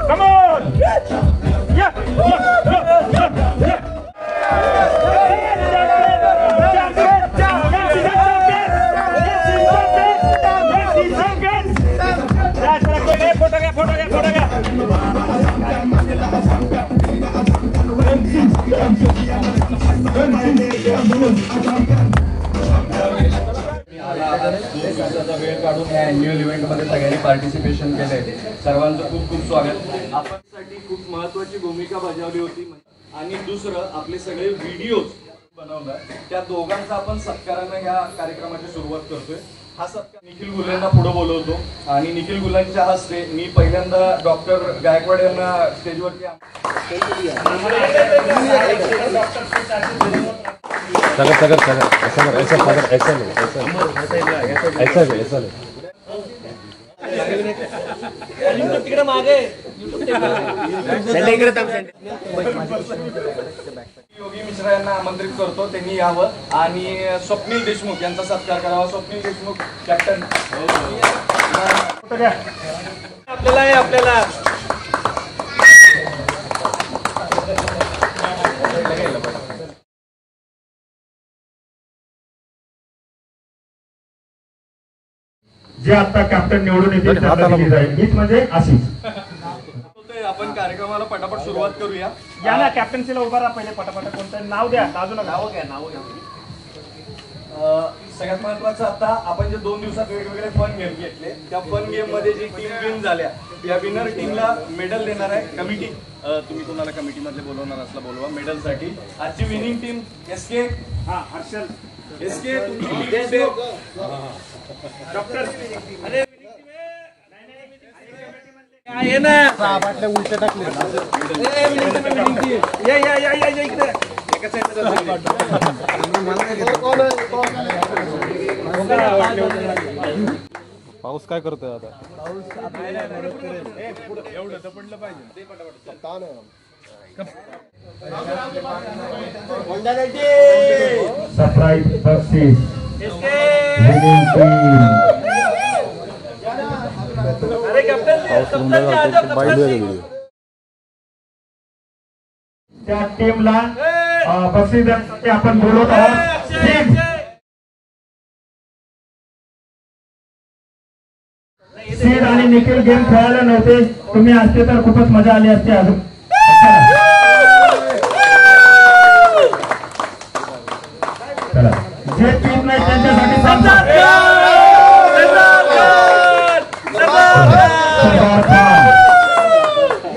Come on! Yeah! वेळ काढून या अॅन्युअल इव्हेंट मध्ये सगळ्यांनी पार्टिसिपेशन केलंय. सर्वांचं खूप खूप स्वागत. आपल्यासाठी खूप महत्त्वाची भूमिका बजावली होती आणि दुसरं आपले सगळे व्हिडिओज बनवलं. त्या दोघांचा आपण सत्कारानं या कार्यक्रमाची सुरुवात करतोय. हा सत्कार निखिल गुल्हेंना पुढे बोलवतो आणि निखिल गुल्हेंच्या हस्ते मी पहिल्यांदा डॉक्टर गायकवाड यांना स्टेजवरती तिकडे मागे योगी मिश्रा यांना आमंत्रित करतो. त्यांनी यावं आणि स्वप्नील देशमुख यांचा सत्कार करावा. स्वप्नील देशमुख कॅप्टन. आपल्याला जे आता कॅप्टन निवडून येतील हीच म्हणजे आशिष. आपण कार्यक्रमाला पटापट सुरुवात करूया. या ना कॅप्टन्सीला उभा राहा पहिले. पटापट कोणतं नाव द्या. अजून नाव घ्या. सगळ्यात महत्वाचं आता आपण जे 2 दिवसात वेगवेगळे फन गेम घेतले त्या फन गेम मध्ये जी टीम विन झाल्या त्या विनर टीमला मेडल देणार आहे कमिटी. तुम्ही कोणाला कमिटी मध्ये बोलवणार असला बोलवा मेडल साठी. आजची winning team S K. Harshal S K doctor. अरे आहे ना बाटल्या उलट्या टाकले. पाऊस काय करतोय आता? एवढं तर पडलं पाहिजे. सरप्राईज बक्षीस त्या टीमला बक्षीस देण्यासाठी आपण बोलवत आहोत. सीड आणि निखिल गेम खेळायला नव्हते. तुम्ही असते तर खूपच मजा आली असते. अजून जे टीम नाही त्यांच्यासाठी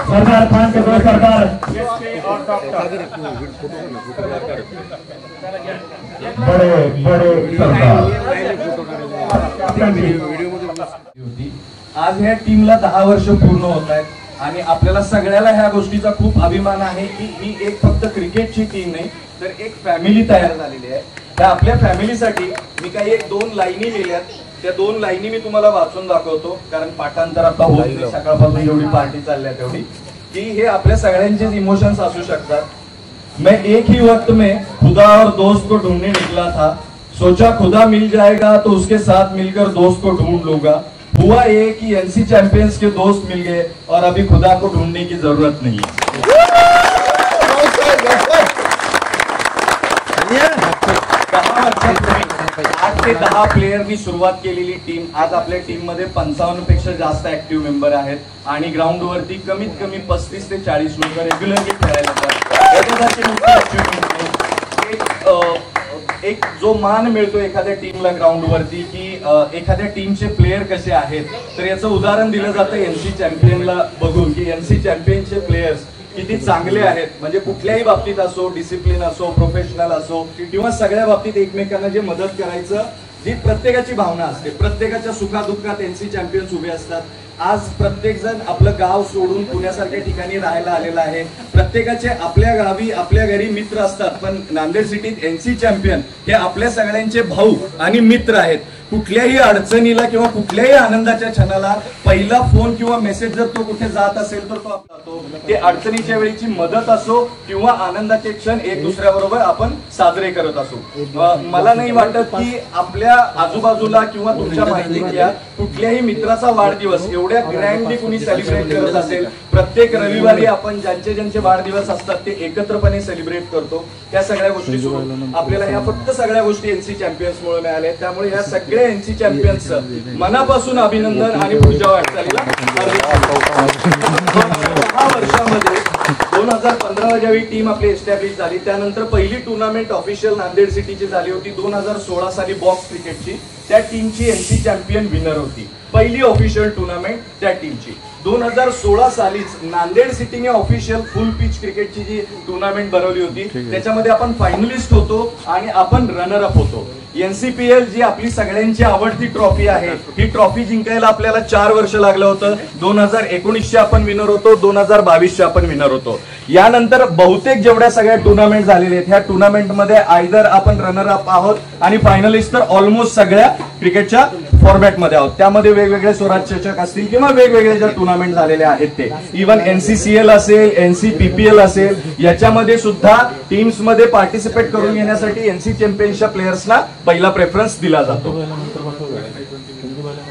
सरदार खान के दो सरदार बड़े बड़े सरदार. आज ह्या टीमला 10 वर्ष पूर्ण होत आहेत आणि आपल्याला सगळ्याला ह्या गोष्टीचा खूप अभिमान आहे की ही एक फक्त क्रिकेटची टीम नाही तर एक फॅमिली तयार झालेली आहे. त्या आपल्या फॅमिलीसाठी मी काही 1-2 लाईनी लिहिल्यात. त्या 2 लाईनी मी तुम्हाला वाचून दाखवतो कारण पाठांतर आता होत नाही. सकाळपासून जेवढी पार्टी चालल्या तेवढी की हे आपल्या सगळ्यांचेच इमोशन्स असू शकतात. मैं एक ही वक्त में खुदा और दोस्त को ढूंढने निकला था. सोचा खुदा मिल जाएगा तो उसके साथ मिलकर दोस्त को ढूंढ लूंगा. हुआ ये कि एनसी चैंपियंस के दोस्त मिल गए और अभी खुदा को ढूंढने की जरूरत नहीं है. 8 ते 10 प्लेयरनी सुरुवात केलेली टीम आज आपल्या टीम मध्ये 55 पेक्षा जास्त ऍक्टिव्ह मेंबर आहेत आणि ग्राउंड वरती कमीत कमी 35 ते 40 लोक रेग्युलरली खेळायला जातात. एक जो मान मिळतो एखाद्या टीमला ग्राउंड वरती की एखाद्या टीमचे प्लेयर कसे आहेत तर याचं उदाहरण दिलं जातं एनसी चॅम्पियनला बघून की एनसी चॅम्पियनचे प्लेयर्स किती चांगले आहेत. म्हणजे कुठल्याही बाबतीत असो, डिसिप्लिन असो, प्रोफेशनल असो किंवा सगळ्या बाबतीत एकमेकांना जे मदत करायचं जी प्रत्येकाची भावना असते. प्रत्येकाच्या सुखादुःखात एनसी चॅम्पियन्स उभे असतात. आज प्रत्येक जण आपलं गाव सोडून पुण्यासारख्या ठिकाणी राहायला आलेला आहे. प्रत्येकाचे आपल्या गावी आपल्या घरी मित्र असतात पण नांदेड सिटीत एनसी चॅम्पियन हे आपल्या सगळ्यांचे भाऊ आणि मित्र आहेत. कुठल्याही अडचणीला किंवा कुठल्याही आनंदाच्या क्षणाला पहिला फोन किंवा मेसेज जर तो कुठे जात असेल तर तो जातो. ते अडचणीच्या वेळीची मदत असो किंवा आनंदाचे क्षण एक दुसऱ्याबरोबर आपण साजरे करत असो. मला नाही वाटत की आपल्या आजूबाजूला किंवा तुमच्या माहितीतल्या कुठल्याही मित्राचा वाढदिवस एवढ्या ग्रँडली कुणी सेलिब्रेट करत असेल. प्रत्येक रविवारी आपण ज्यांचे वाढदिवस असतात ते एकत्रपणे सेलिब्रेट करतो. त्या सगळ्या गोष्टी आपल्याला ह्या फक्त सगळ्या गोष्टी एनसी चॅम्पियन्स मुळे मिळाल्या. त्यामुळे ह्या सगळ्या एनसी चॅम्पियन्स मनापासून अभिनंदन आणि पुढच्या वाटचालीला. 6 वर्षामध्ये 2015 ज्यावेळी टीम आपली एस्टॅब्लिश झाली त्यानंतर पहिली टुर्नामेंट ऑफिशियल नांदेड सिटीची झाली होती 2016 साली बॉक्स क्रिकेटची. त्या टीमची एनसी चॅम्पियन विनर होती. पहिली ऑफिशियल टुर्नामेंट त्या टीमची. 2016 सालीच नांदेड सिटीने ऑफिशियल फुल पिच क्रिकेटची जी टुर्नामेंट बनवली होती त्याच्यामध्ये आपण फायनलिस्ट होतो आणि आपण रनर अप होतो. एनसीपीएल जी आपली सगळ्यांची आवडती ट्रॉफी आहे ही ट्रॉफी जिंकायला आपल्याला 4 वर्ष लागलं होतं. 2019 आपण विनर होतो, 2022 आपण विनर होतो. यानंतर बहुतेक जेवढ्या सगळ्या टुर्नामेंट झालेल्या आहेत ह्या टुर्नामेंटमध्ये आयदर आपण रनर अप आहोत आणि फायनलिस्ट तर ऑलमोस्ट सगळ्या क्रिकेटच्या फॉर्मॅटमध्ये आहोत. त्यामध्ये वेगवेगळे स्वराज चषक असतील किंवा वेगवेगळे ज्या टुर्नामेंट झालेले आहेत ते इव्हन एनसीसीएल असेल, एनसीपीपीएल असेल याच्यामध्ये सुद्धा टीम्स मध्ये पार्टिसिपेट करून घेण्यासाठी एनसी चॅम्पियन्सच्या प्लेयर्सना पहिला प्रेफरन्स दिला जातो.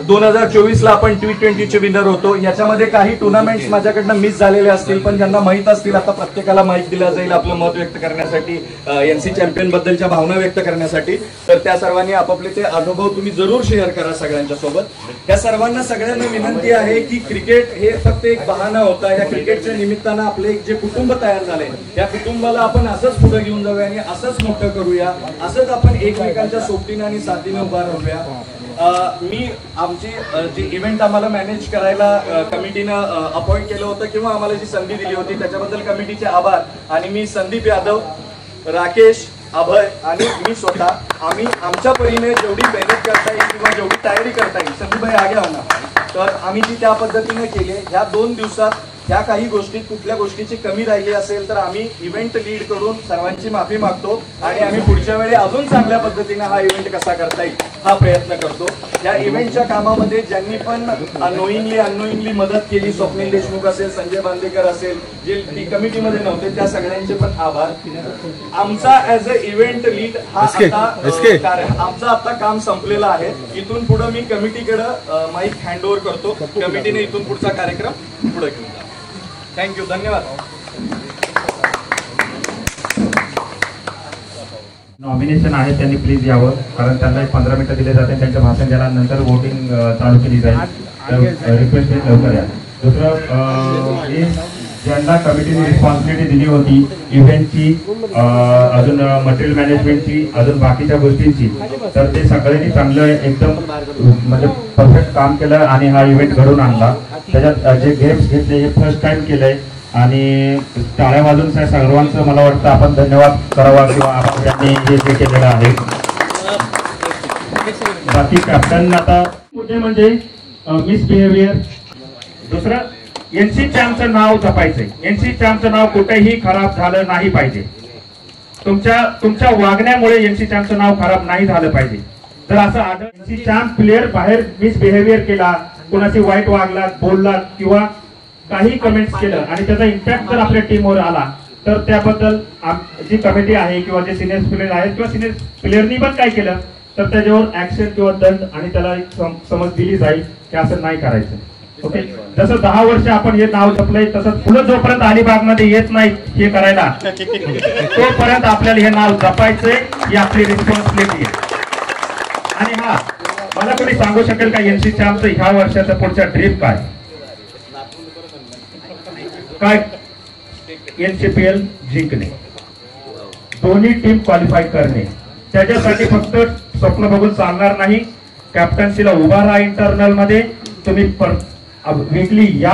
2024 ला आपण T20 चे विनर होतो. याच्यामध्ये काही टुर्नामेंट्स माझ्याकडनं मिस झालेले असतील पण ज्यांना माहित असतील आता प्रत्येकाला माहिती दिला जाईल आपलं मत व्यक्त करण्यासाठी, एनसी चॅम्पियन बद्दलच्या भावना व्यक्त करण्यासाठी. तर त्या सर्वांनी आपापले ते अनुभव तुम्ही जरूर शेअर करा सगळ्यांच्या सोबत. या सर्वांना सगळ्यांना विनंती आहे की क्रिकेट हे फक्त एक बहाणा होता. या क्रिकेटच्या निमित्तानं आपले एक जे कुटुंब तयार झाले या कुटुंबाला आपण असंच पुढे घेऊन जाऊया आणि असंच मोठं करूया. असंच आपण एकमेकांच्या सोबतीने आणि साथीने उभा राहूया. मी आमची जी इव्हेंट आम्हाला मॅनेज करायला कमिटीनं अपॉइंट केलं होतं किंवा आम्हाला जी संधी दिली होती त्याच्याबद्दल कमिटीचे आभार. आणि मी संदीप यादव, राकेश, अभय आणि मी स्वतः आम्ही आमच्या परीने जेवढी मेहनत करता येईल किंवा जेवढी तयारी करता येईल संदीप भाई आगे होणार तर आम्ही ती त्या पद्धतीने केली. ह्या 2 दिवसात ह्या काही गोष्टीत कुठल्या गोष्टीची कमी राहिली असेल तर आम्ही इव्हेंट लीड करून सर्वांची माफी मागतो आणि आम्ही पुढच्या वेळी अजून चांगल्या पद्धतीने हा इव्हेंट कसा करता येईल हा प्रयत्न करतो. या इव्हेंटच्या कामामध्ये ज्यांनी पण नोईंगली अननोईंगली मदत केली, स्वप्नील देशमुख असेल, संजय बांदेकर असेल, जे कमिटीमध्ये नव्हते त्या सगळ्यांचे पण आभार. आमचा ऍज अ इव्हेंट लीड हा आता आमचं आता काम संपलेलं आहे. इथून पुढे मी कमिटीकडे माईक हँडओव्हर करतो. कमिटीने इथून पुढचा कार्यक्रम पुढे घेऊन जा. थँक्यू, धन्यवाद. नॉमिनेशन आहे त्यांनी प्लीज यावं कारण त्यांना 15 मिनिटं दिले जाते. त्यांचं भाषण द्यायला नंतर वोटिंग चालू केली जाईल. रिक्वेस्ट लवकर या. दुसरं ज्यांना कमिटीने रिस्पॉन्सिबिलिटी दिली होती इव्हेंटची, अजून मटेरियल मॅनेजमेंटची, अजून बाकीच्या गोष्टींची तर ते सगळ्यांनी चांगलं एकदम म्हणजे परफेक्ट काम केलं आणि हा इव्हेंट घडून आणला. त्याच्यात जे गेम्स घेतले हे फर्स्ट टाइम केलंय आणि टाळ्या वाजून सर्वांचं मला वाटतं आपण धन्यवाद करावा किंवा आपण त्यांनी हे जे केलेलं आहे. बाकी कॅप्टन आता मुद्दे म्हणजे मिसबिहेवियर. दुसरं एनसी चॅम्पचं नाव जपायचंय. एनसी चॅम्पचं नाव कुठेही खराब झालं नाही पाहिजे. तुमच्या वागण्यामुळे एनसी चॅम्पचं नाव खराब नाही झालं पाहिजे. जर असं एनसी चॅम्प प्लेअर बाहेर मिसबिहेवियर केला, कोणाची वाईट वागला, बोलला किंवा काही कमेंट्स केलं आणि त्याचा इम्पॅक्ट जर आपल्या टीमवर आला तर त्याबद्दल जी कमिटी आहे किंवा जे सिनियर प्लेअर आहेत किंवा सिनियर प्लेअरनी पण काय केलं तर त्याच्यावर ऍक्शन किंवा दंड आणि त्याला एक समज दिली जाईल की असं नाही करायचं. ओके, जसं 10 वर्ष आपण हे नाव जपलंय तसंच पुढे जोपर्यंत अलिबाग मध्ये येत नाही हे करायला तोपर्यंत आपल्याला हे नाव जपायचंय ही आपली रिस्पॉन्सिबिलिटी आहे. आणि हा मला कोणी सांगू शकेल का एनसी चॅम्पचं ह्या वर्षाचा पुढचा ड्रीम काय? एनसीपीएल जिंकणे, दोन्ही टीम क्वालिफाय करणे. त्याच्यासाठी फक्त स्वप्न बघून चालणार नाही. कॅप्टन्सीला उभा राहा. इंटरनल मध्ये तुम्ही वीकली या,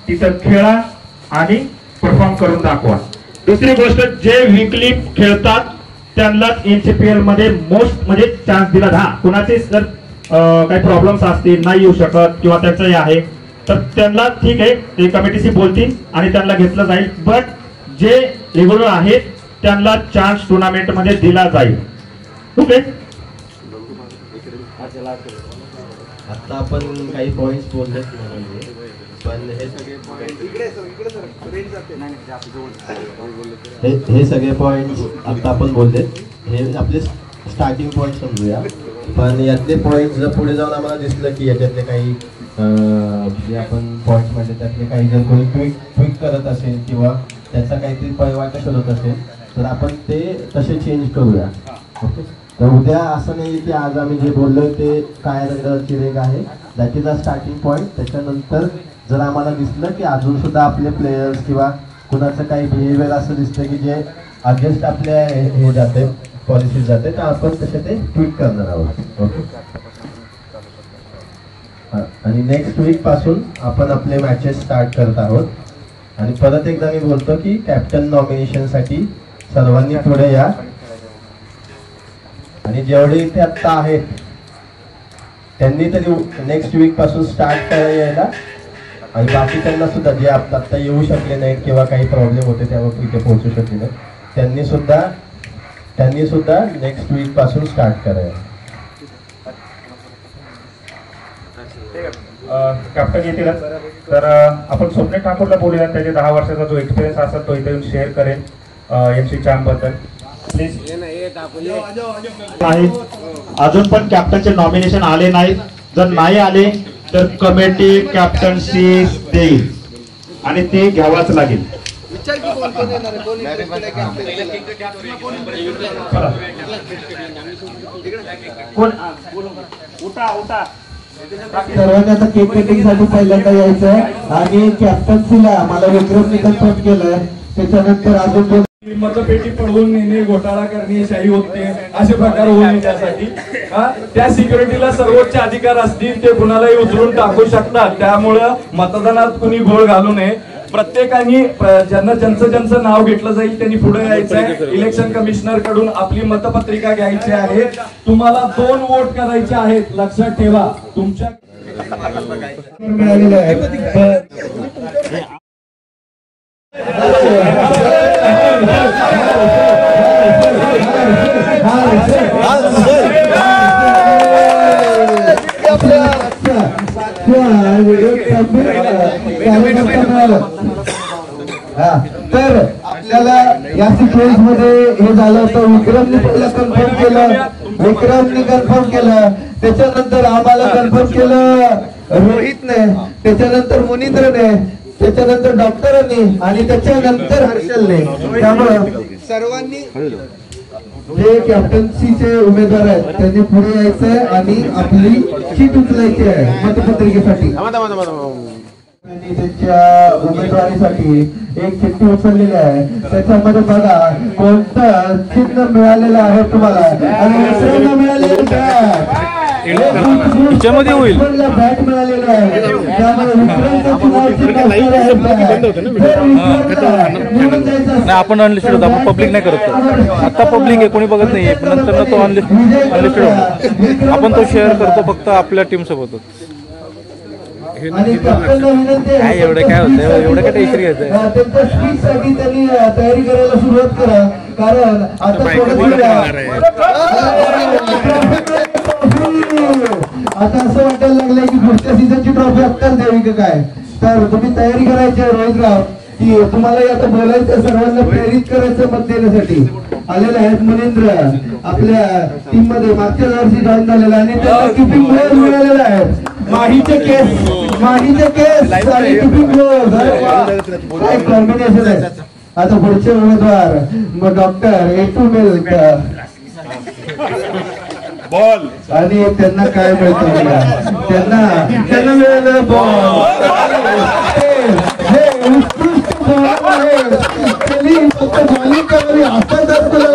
तिथं खेळा आणि परफॉर्म करून दाखवा. दुसरी गोष्ट, जे वीकली खेळतात त्यांनाच एनसीपीएल मध्ये मोस्ट म्हणजे चान्स दिला. हा कुणाचे जर काही प्रॉब्लेम्स असतील, नाही येऊ शकत किंवा त्यांचं हे आहे तर त्यांना ठीक आहे, ते कमिटीशी बोलतील आणि त्यांना घेतलं जाईल. बट जे रेग्युलर आहेत त्यांना चान्स टुर्नामेंट मध्ये दिला जाईल. ओके, आता आपण काही पॉइंट्स बोललेत म्हणजे, पण हे सगळे पॉइंट्स आता आपण बोललेत, हे आपले स्टार्टिंग पॉइंट समजूया. पण यातले पॉइंट जर पुढे जाऊन आम्हाला दिसलं की याच्यातले काही जे आपण पॉइंट्स म्हणजे त्यातले काही जर कोणी ट्विक करत असेल किंवा त्याचा काहीतरी वाटा शोधत असेल तर आपण ते तसे चेंज करूया. ओके, तर उद्या असं नाही की आज आम्ही जे बोललो ते काय रंगाची रेग आहे, that is a starting point. त्याच्यानंतर जर आम्हाला दिसलं की अजून सुद्धा आपले प्लेयर्स किंवा कुणाचं काही बिहेवियर असं दिसतं की जे अगेन्स्ट आपल्या हे जाते पॉलिसीज जाते, तर आपण तसे ते ट्विट करणार आहोत. ओके, आणि नेक्स्ट वीक पासून आपण आपले मॅचेस स्टार्ट करत आहोत. आणि परत एकदा मी बोलतो की कॅप्टन नॉमिनेशनसाठी सर्वांनी पुढे या, आणि जेवढे इथे आत्ता आहेत त्यांनी तरी नेक्स्ट वीक पासून स्टार्ट करायला यायला, आणि बाकीच्यांना सुद्धा जे आत्ता येऊ शकले नाहीत किंवा काही प्रॉब्लेम होते त्यामुळे इथे पोहोचू शकले नाही, त्यांनी सुद्धा नेक्स्ट वीक पासून स्टार्ट करायला. कॅप्टन येतील तर आपण स्वप्नील ठाकूरला बोलूया. त्याचे 10 वर्षाचा जो एक्सपिरियन्स असेल तो इथे येऊन शेअर करेल MC चॅम्प बद्दल. प्लीज. नाही, अजून पण कॅप्टनचे नॉमिनेशन आले नाहीत. जर नाही आले तर कमिटी कॅप्टन्सी देईल आणि ते घ्यावाच लागेल. सर्वांनी आता केक कटिंग साठी पहिल्यांदा यायचं आणि कॅप्टन्सीला मला विक्रमने कन्फर्म केलंय. त्याच्यानंतर अजून मतपेटी पडवून नेणे, घोटाळा करणे, शाही होते असे प्रकार होऊ नये त्यासाठी त्या सिक्युरिटीला सर्वोच्च अधिकार असतील, ते कुणालाही उचलून टाकू शकतात. त्यामुळं मतदानात कुणी घोळ घालू नये. प्रत्येकाने ज्यांचं नाव घेतलं जाईल त्यांनी पुढे यायचं आहे. इलेक्शन कमिशनर कडून आपली मतपत्रिका घ्यायची आहे. तुम्हाला 2 वोट करायचे आहेत, लक्षात ठेवा. तुमच्या मिळालेलं आहे. तर आपल्याला या सिक्वेन्स मध्ये हे झालं होतं. विक्रमने पहिला कन्फर्म केलं, त्याच्यानंतर आम्हाला कन्फर्म केलं रोहितने, त्याच्यानंतर मुनींद्रने, त्याच्यानंतर डॉक्टरांनी आणि त्याच्यानंतर हर्षलने. त्यामुळे सर्वांनी जे कॅप्टन्सीचे उमेदवार आहेत त्यांनी पुढे यायचंय आणि आपली शीट उचलायची आहे मतपत्रिकेसाठी. त्यांच्या उमेदवारीसाठी एक चिठ्ठी उचललेली आहे. त्याच्यामध्ये बघा कोणतं चिन्ह मिळालेलं आहे तुम्हाला आणि विक्रमला मिळालेलं त्याच्यामध्ये होईल बॅट मिळालेलं आहे. त्यामुळे नाही, आपण अनलिस्टेड होतो, आपण पब्लिक नाही करत. आता पब्लिक आहे, कोणी बघत नाहीये, पण नंतर तो अनलिस्टेड होतो. आपण तो शेअर करतो फक्त आपल्या टीम सोबतच. काय एवढं काय होतं, एवढं काय टेन्शन घ्यायचं. त्यांच्या स्पीच साठी त्यांनी तयारी करायला सुरुवात करा, कारण आता असं वाटायला लागलंय की पुढच्या सीझनची ट्रॉफी आत्ताच द्यावी का काय. तर तुम्ही तयारी करायची आहे रोहितराव, की तुम्हाला आता बोलायचं, सर्वांना प्रेरित करायचं मत देण्यासाठी. आलेले आहेत मुनींद्र आपल्या टीम मध्ये मागच्या वर्षी जॉईन झालेला आणि त्यांना किपिंग गोल मिळालेला आहे. माहीचे केस आणि किपिंग गोल काय कॉम्बिनेशन आहे. आता पुढचे उमेदवार मग डॉक्टर एटू मिल्क बॉल, आणि त्यांना काय मिळतं, त्यांना मिळालं बॉल.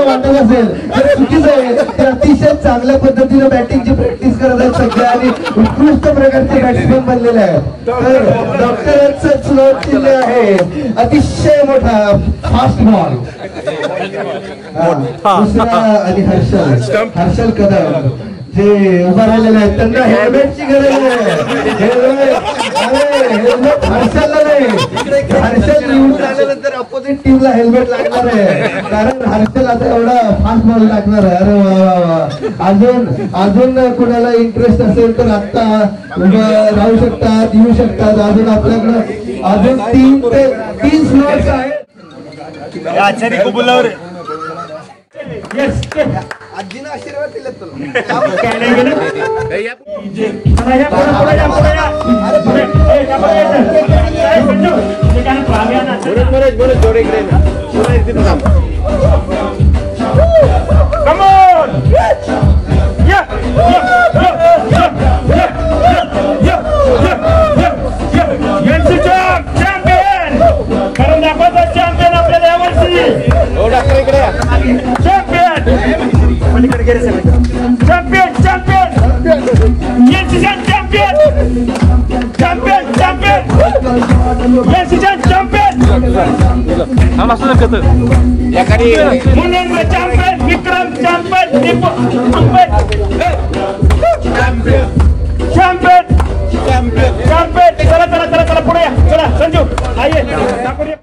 वाटत असेल तर चुकीचं आहे. ते अतिशय चांगल्या पद्धतीने बॅटिंगची प्रॅक्टिस करत आहेत सध्या आणि उत्कृष्ट प्रकारचे बॅट्समन बनलेले आहेत. तर डॉक्टरांचं स्लोट दिले आहे, अतिशय मोठा फास्ट बॉल. दुसरा आणि हर्षल कदम जे उभा राहिलेले आहेत त्यांना हेल्मेटची गरज आहे. हेल्मेट हर्षलला नाही, हर्षल निवडून आल्यानंतर अपोजिट टीमला हेल्मेट लागणार आहे, कारण हर्षल आता एवढा फास्ट बॉल टाकणार आहे. अरे वा वा वा. अजून कुणाला इंटरेस्ट असेल तर आता उभं राहू शकतात, येऊ शकतात. अजून आपल्याकडे अजून 3 स्लॉट्स आहेत. आजीनं आशीर्वाद दिले तुला. चॅम्पियन आपल्याला यावर्षी चॅम्पियन विक्रम चॅम्पियन चला चला चला चला पुढे या. चला संजू आइए champion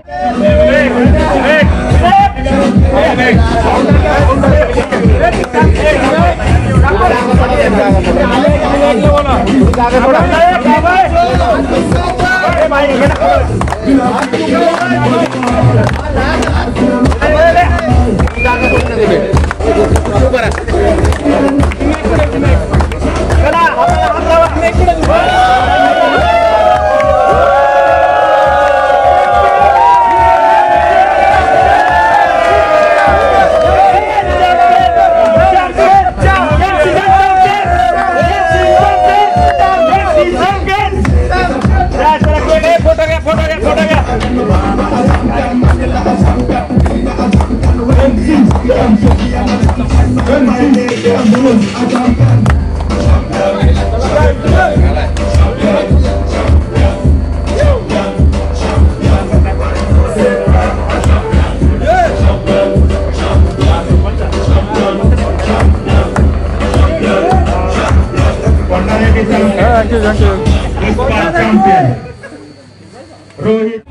Rohit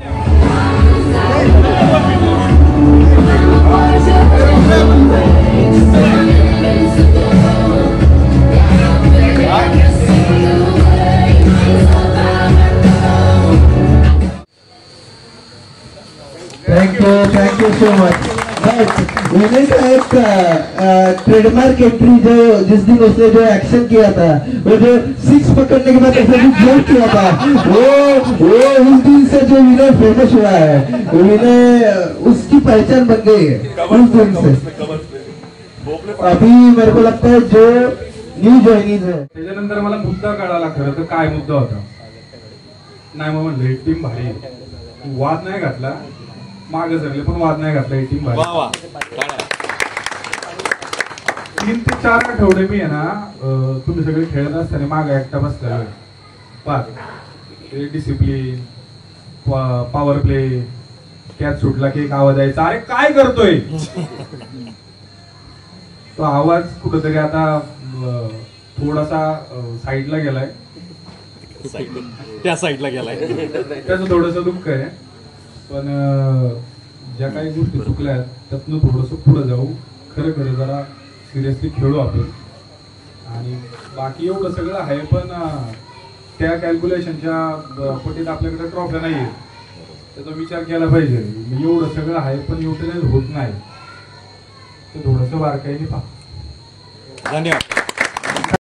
thank you so much. Vinay का एक ट्रेडमार्क एंट्री जो जिस दिन उसने जो एक्शन किया था, वो जो 6 पकड़ने के बाद ऐसा जंप किया था, वो उस दिन से जो विनय फेमस हुआ है, विनय उसकी पहचान बन गई है उस दिन से. अभी मेरे को लगता है जो न्यू जॉइनीज है. त्याच्यानंतर मला मुद्दा कळाला. खरं तर काय मुद्दा होता नाही, मग म्हणलं ही टीम भारी आहे. वाद नाही घातला, मागे सरले पण वाद नाही घातला. ही टीम भारी. 3 ते 4 आठवडे मी आहे ना, तुम्ही सगळे खेळत असताना मागे एकटा बसलेलो पाच डिसिप्लिन, पॉवर प्ले, कॅच सुटला की एक आवाज यायचा, अरे काय करतोय. तो आवाज कुठेतरी आता थोडासा साईडला गेलाय, त्या साईडला गेलाय. त्याचं थोडस दुःख आहे. पण ज्या काही गोष्टी चुकल्या त्यातनं थोडस पुढे जाऊ, खरं जरा सिरियसली खेळू आपण. आणि बाकी एवढं सगळं आहे, पण त्या कॅल्क्युलेशनच्या पटीत आपल्याकडे ट्रॉफ्या नाहीये, त्याचा विचार केला पाहिजे. एवढं सगळं आहे पण युटिलाइज होत नाही, ते थोडंसं बारकाईने पहा. धन्यवाद.